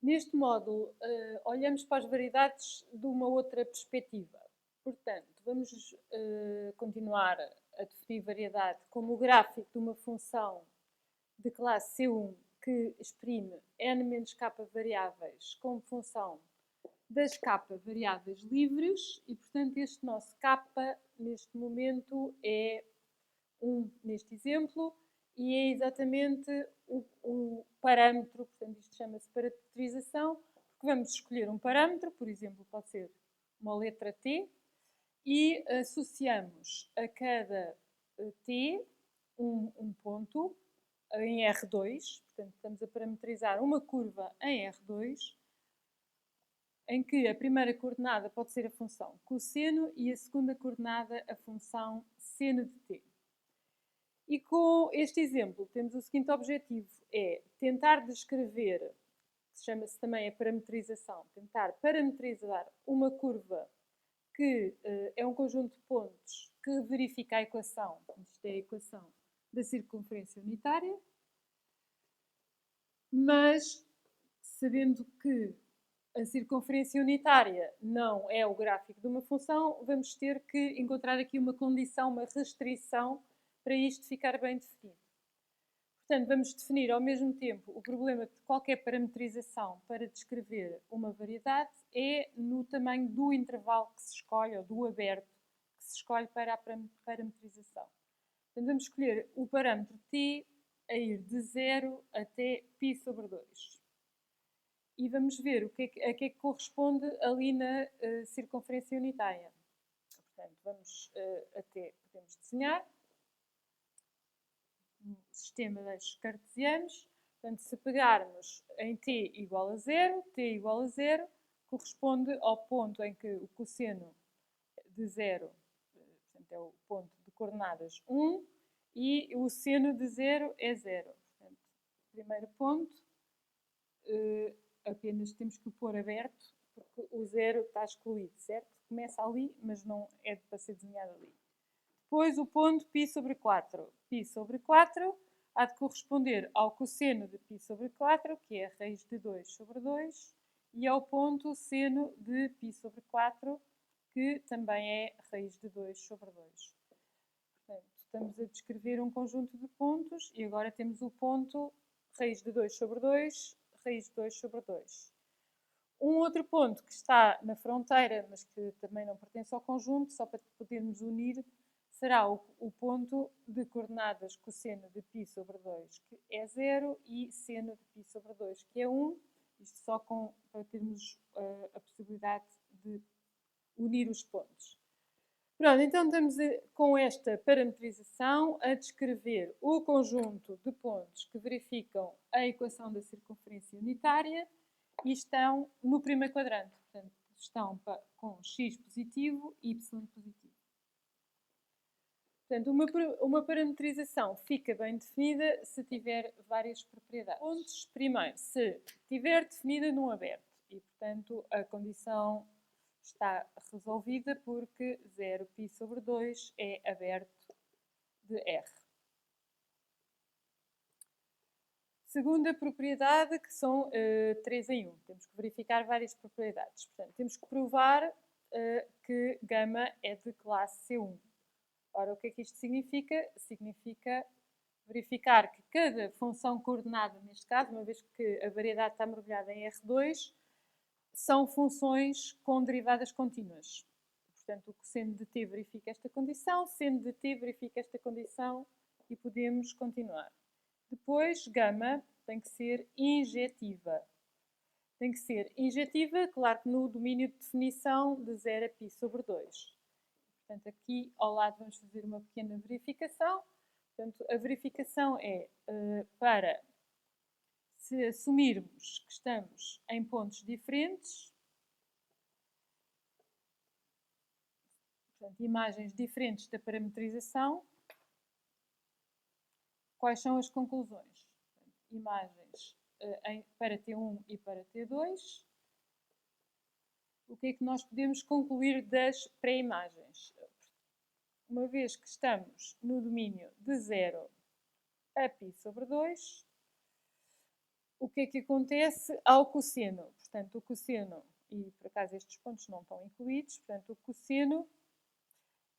Neste módulo, olhamos para as variedades de uma outra perspectiva. Portanto, vamos continuar a definir variedade como o gráfico de uma função de classe C1 que exprime n menos k variáveis como função das k variáveis livres e, portanto, este nosso k, neste momento, é 1 neste exemplo e é exatamente o parâmetro, portanto, isto chama-se parametrização, porque vamos escolher um parâmetro, por exemplo, pode ser uma letra t, e associamos a cada t um ponto em R2, portanto, estamos a parametrizar uma curva em R2, em que a primeira coordenada pode ser a função cosseno e a segunda coordenada a função seno de t. E com este exemplo temos o seguinte objetivo, é tentar descrever, que chama-se também a parametrização, tentar parametrizar uma curva que é um conjunto de pontos que verifica a equação, isto é a equação da circunferência unitária, mas sabendo que a circunferência unitária não é o gráfico de uma função, vamos ter que encontrar aqui uma condição, uma restrição, para isto ficar bem definido. Portanto, vamos definir ao mesmo tempo o problema de qualquer parametrização para descrever uma variedade é no tamanho do intervalo que se escolhe, ou do aberto que se escolhe para a parametrização. Portanto, vamos escolher o parâmetro t a ir de 0 até π sobre 2. E vamos ver a que é que corresponde ali na circunferência unitária. Portanto, vamos podemos desenhar um sistema de eixos cartesianos. Portanto, se pegarmos em t igual a 0, t igual a 0 corresponde ao ponto em que o cosseno de 0, portanto, é o ponto de coordenadas 1, e o seno de 0 é 0. Portanto, primeiro ponto, apenas temos que o pôr aberto, porque o 0 está excluído, certo? Começa ali, mas não é para ser desenhado ali. Depois o ponto π sobre 4. π sobre 4 há de corresponder ao cosseno de π sobre 4, que é a raiz de 2 sobre 2, e ao ponto seno de π sobre 4, que também é a raiz de 2 sobre 2. Portanto, estamos a descrever um conjunto de pontos e agora temos o ponto raiz de 2 sobre 2, raiz de 2 sobre 2. Um outro ponto que está na fronteira, mas que também não pertence ao conjunto, só para podermos unir, será o ponto de coordenadas cosseno de π sobre 2, que é 0, e seno de π sobre 2, que é 1. Isto só para termos a possibilidade de unir os pontos. Pronto, então estamos com esta parametrização a descrever o conjunto de pontos que verificam a equação da circunferência unitária e estão no primeiro quadrante. Portanto, estão com x positivo e y positivo. Portanto, uma parametrização fica bem definida se tiver várias propriedades. Pontos, primeiro, se estiver definida num aberto e, portanto, a condição está resolvida porque 0π sobre 2 é aberto de R. Segunda propriedade, que são 3 em 1. Temos que verificar várias propriedades. Portanto, temos que provar que gama é de classe C1. Ora, o que é que isto significa? Significa verificar que cada função coordenada, neste caso, uma vez que a variedade está mergulhada em R2, são funções com derivadas contínuas. Portanto, o cosseno de t verifica esta condição, seno de t verifica esta condição e podemos continuar. Depois, gama tem que ser injetiva. Tem que ser injetiva, claro que no domínio de definição de 0 a π sobre 2. Portanto, aqui ao lado vamos fazer uma pequena verificação. Portanto, a verificação é para se assumirmos que estamos em pontos diferentes, portanto, imagens diferentes da parametrização, quais são as conclusões? Portanto, imagens para T1 e para T2. O que é que nós podemos concluir das pré-imagens? Uma vez que estamos no domínio de 0 a π sobre 2, o que é que acontece ao cosseno? Portanto, o cosseno, e por acaso estes pontos não estão incluídos, portanto, o cosseno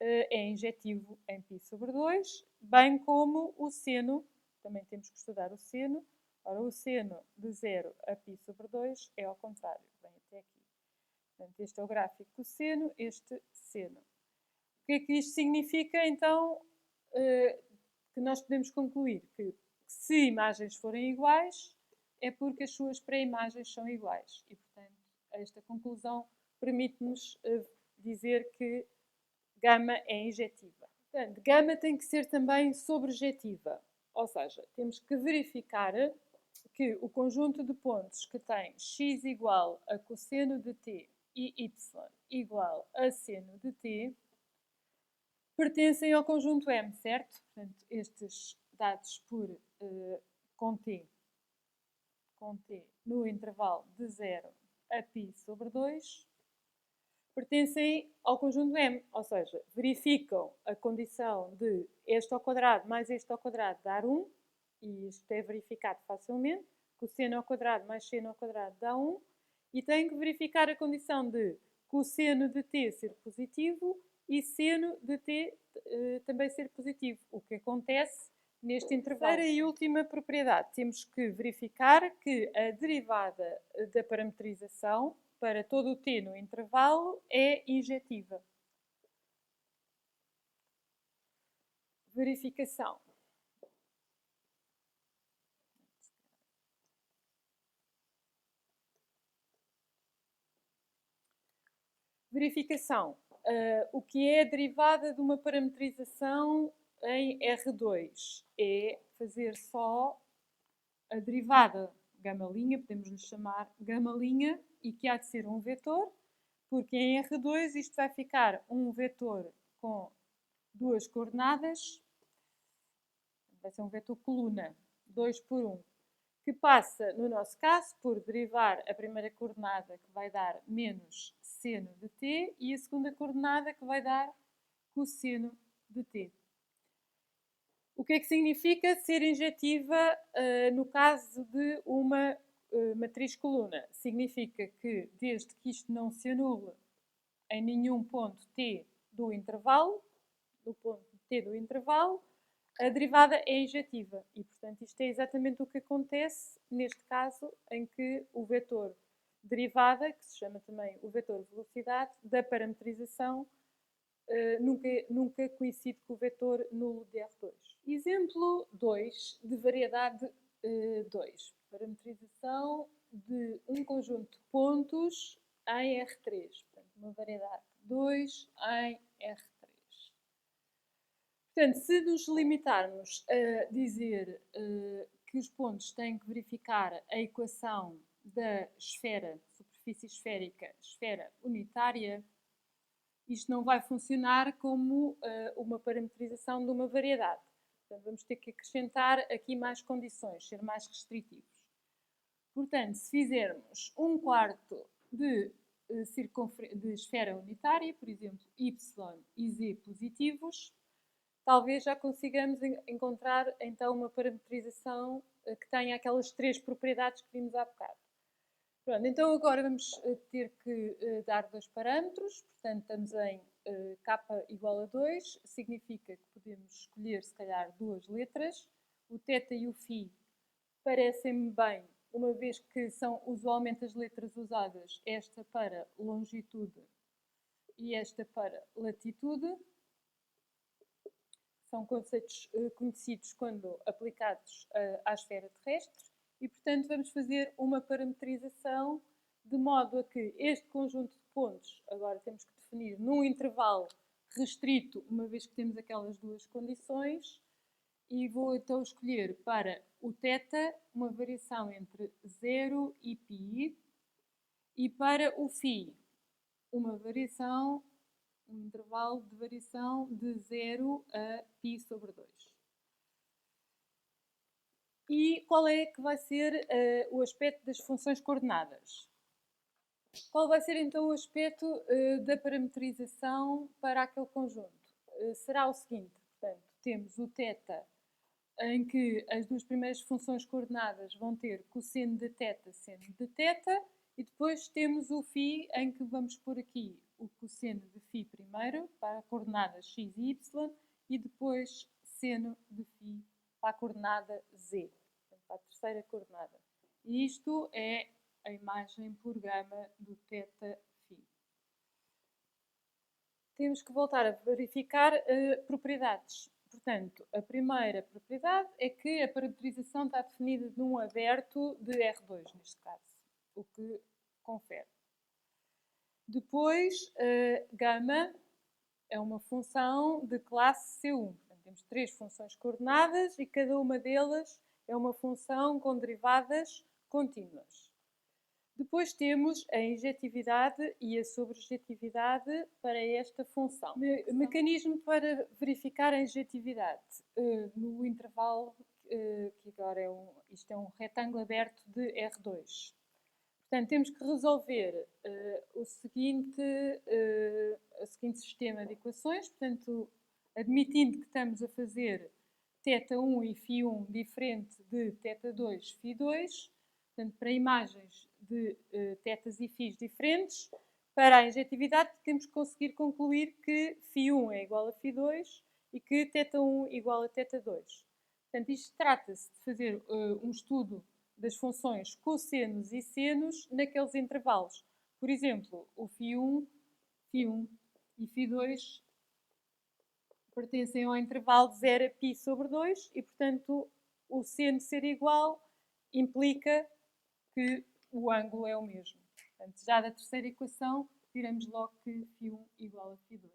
é injetivo em π sobre 2, bem como o seno, também temos que estudar o seno. Ora, o seno de 0 a π sobre 2 é ao contrário, vem até aqui. Portanto, este é o gráfico cosseno, este seno. O que é que isto significa, então, que nós podemos concluir que se imagens forem iguais, é porque as suas pré-imagens são iguais. E, portanto, esta conclusão permite-nos dizer que gama é injetiva. Portanto, gama tem que ser também sobrejetiva. Ou seja, temos que verificar que o conjunto de pontos que tem x igual a cosseno de t e y igual a seno de t pertencem ao conjunto M, certo? Portanto, estes dados com t no intervalo de 0 a π sobre 2 pertencem ao conjunto M, ou seja, verificam a condição de este ao quadrado mais este ao quadrado dar 1, e isto é verificado facilmente, cosseno ao quadrado mais seno ao quadrado dá 1, e tenho que verificar a condição de cosseno de t ser positivo e seno de t também ser positivo, o que acontece neste intervalo. Terceira e última propriedade, temos que verificar que a derivada da parametrização para todo o t no intervalo é injetiva. Verificação. Verificação. O que é a derivada de uma parametrização em R2? É fazer só a derivada gama', podemos lhe chamar gama', e que há de ser um vetor, porque em R2 isto vai ficar um vetor com duas coordenadas, vai ser um vetor coluna, 2 por 1, que passa, no nosso caso, por derivar a primeira coordenada, que vai dar menos seno de t, e a segunda coordenada, que vai dar cosseno de t. O que é que significa ser injetiva no caso de uma matriz coluna? Significa que, desde que isto não se anule em nenhum ponto t do intervalo, a derivada é injetiva. E, portanto, isto é exatamente o que acontece neste caso em que o vetor derivada, que se chama também o vetor velocidade, da parametrização, nunca coincide com o vetor nulo de R2. Exemplo 2 de variedade 2. Parametrização de um conjunto de pontos em R3. Portanto, uma variedade 2 em R3. Portanto, se nos limitarmos a dizer que os pontos têm que verificar a equação da esfera, superfície esférica, esfera unitária, isto não vai funcionar como uma parametrização de uma variedade. Portanto, vamos ter que acrescentar aqui mais condições, ser mais restritivos. Portanto, se fizermos um quarto de esfera unitária, por exemplo, y e z positivos, talvez já consigamos encontrar então uma parametrização que tenha aquelas três propriedades que vimos há bocado. Pronto, então agora vamos ter que dar dois parâmetros, portanto estamos em k igual a 2, significa que podemos escolher se calhar duas letras, o θ e o φ parecem-me bem, uma vez que são usualmente as letras usadas, esta para longitude e esta para latitude. São conceitos conhecidos quando aplicados à esfera terrestre e, portanto, vamos fazer uma parametrização de modo a que este conjunto de pontos, agora temos que definir num intervalo restrito, uma vez que temos aquelas duas condições, e vou então escolher para o θ uma variação entre 0 e π, e para o φ uma variação, um intervalo de variação de 0 a π sobre 2. E qual é que vai ser o aspecto das funções coordenadas? Qual vai ser então o aspecto da parametrização para aquele conjunto? Será o seguinte, portanto, temos o θ em que as duas primeiras funções coordenadas vão ter cosseno de θ, seno de θ, e depois temos o φ, em que vamos pôr aqui o cosseno de φ primeiro, para a coordenada x e y, e depois seno de φ para a coordenada z, portanto, para a terceira coordenada. E isto é a imagem por gama do θ φ. Temos que voltar a verificar propriedades. Portanto, a primeira propriedade é que a parametrização está definida num aberto de R2, neste caso, o que confere. Depois, gama é uma função de classe C1. Portanto, temos três funções coordenadas e cada uma delas é uma função com derivadas contínuas. Depois temos a injetividade e a sobrejetividade para esta função. Mecanismo para verificar a injetividade no intervalo, que agora isto é um retângulo aberto de R2. Portanto, temos que resolver o seguinte sistema de equações. Portanto, admitindo que estamos a fazer θ1 e φ1 diferente de θ2 e φ2, portanto, para imagens de θs e φs diferentes, para a injetividade temos que conseguir concluir que φ1 é igual a φ2 e que θ1 é igual a θ2. Portanto, isto trata-se de fazer um estudo das funções cossenos e senos naqueles intervalos. Por exemplo, o φ1 e φ2 pertencem ao intervalo de 0 a π sobre 2 e, portanto, o seno ser igual implica que o ângulo é o mesmo. Portanto, já da terceira equação, diremos logo que φ1 igual a φ2.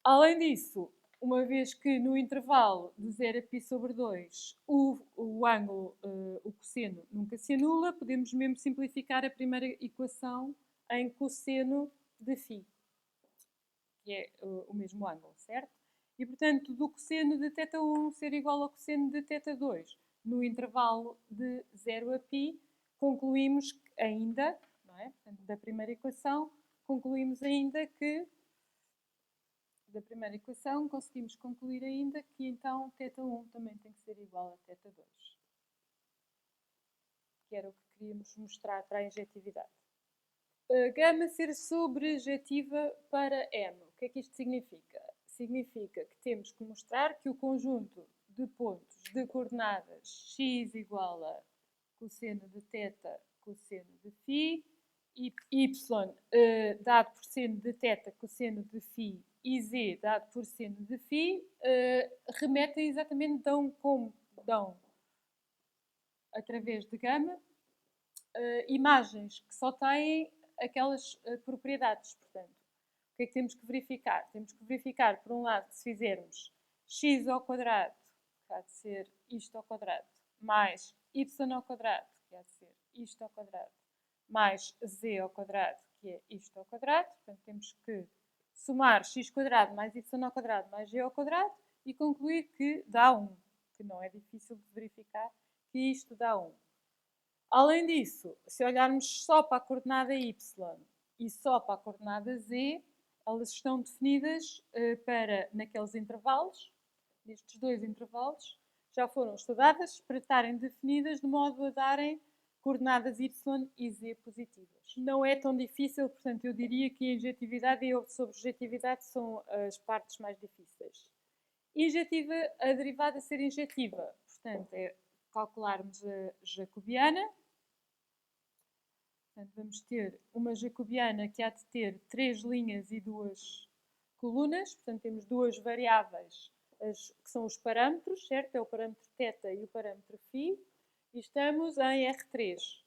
Além disso, uma vez que no intervalo de 0 a π sobre 2 o ângulo, o cosseno, nunca se anula, podemos mesmo simplificar a primeira equação em cosseno de φ, que é o mesmo ângulo, certo? E, portanto, do cosseno de θ1 ser igual ao cosseno de θ2 no intervalo de 0 a π, concluímos ainda, não é? Portanto, da primeira equação, concluímos ainda que da primeira equação, conseguimos concluir ainda que então θ1 também tem que ser igual a θ2. Que era o que queríamos mostrar para a injetividade. Gama ser sobrejetiva para M. O que é que isto significa? Significa que temos que mostrar que o conjunto de pontos de coordenadas x igual a cosseno de θ, cosseno de φ, e y dado por seno de θ, cosseno de φ, e z dado por seno de φ, remetem exatamente, dão através de gama, imagens que só têm aquelas propriedades. Portanto, o que é que temos que verificar? Temos que verificar, por um lado, que se fizermos x ao quadrado, que há de ser isto ao quadrado, mais y ao quadrado, que há de ser isto ao quadrado, mais z ao quadrado, que é isto ao quadrado. Portanto, temos que somar x quadrado mais y ao quadrado mais g ao quadrado e concluir que dá 1, que não é difícil de verificar que isto dá 1. Além disso, se olharmos só para a coordenada y e só para a coordenada z, elas estão definidas para naqueles intervalos, nestes dois intervalos, já foram estudadas para estarem definidas de modo a darem coordenadas y e z positivas. Não é tão difícil, portanto, eu diria que a injetividade e a sobrejetividade são as partes mais difíceis. Injetiva, a derivada ser injetiva, portanto, é calcularmos a jacobiana. Portanto, vamos ter uma jacobiana que há de ter 3 linhas e 2 colunas. Portanto, temos duas variáveis, que são os parâmetros, certo? É o parâmetro θ e o parâmetro φ. E estamos em R3.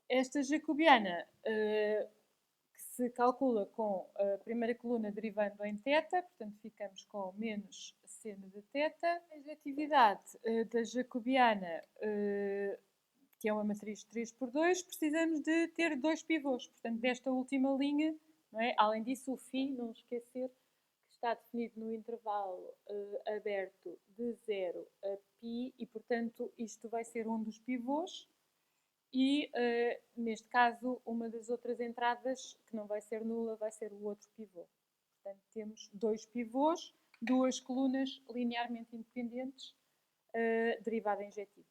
Esta jacobiana que se calcula com a primeira coluna derivando em θ, portanto ficamos com menos seno de θ. A injetividade da jacobiana, que é uma matriz 3×2, precisamos de ter 2 pivôs, portanto desta última linha, não é? Além disso o φ, não esquecer, que está definido no intervalo aberto de 0 a π e, portanto, isto vai ser um dos pivôs. E, neste caso, uma das outras entradas, que não vai ser nula, vai ser o outro pivô. Portanto, temos 2 pivôs duas colunas linearmente independentes, derivada injetiva.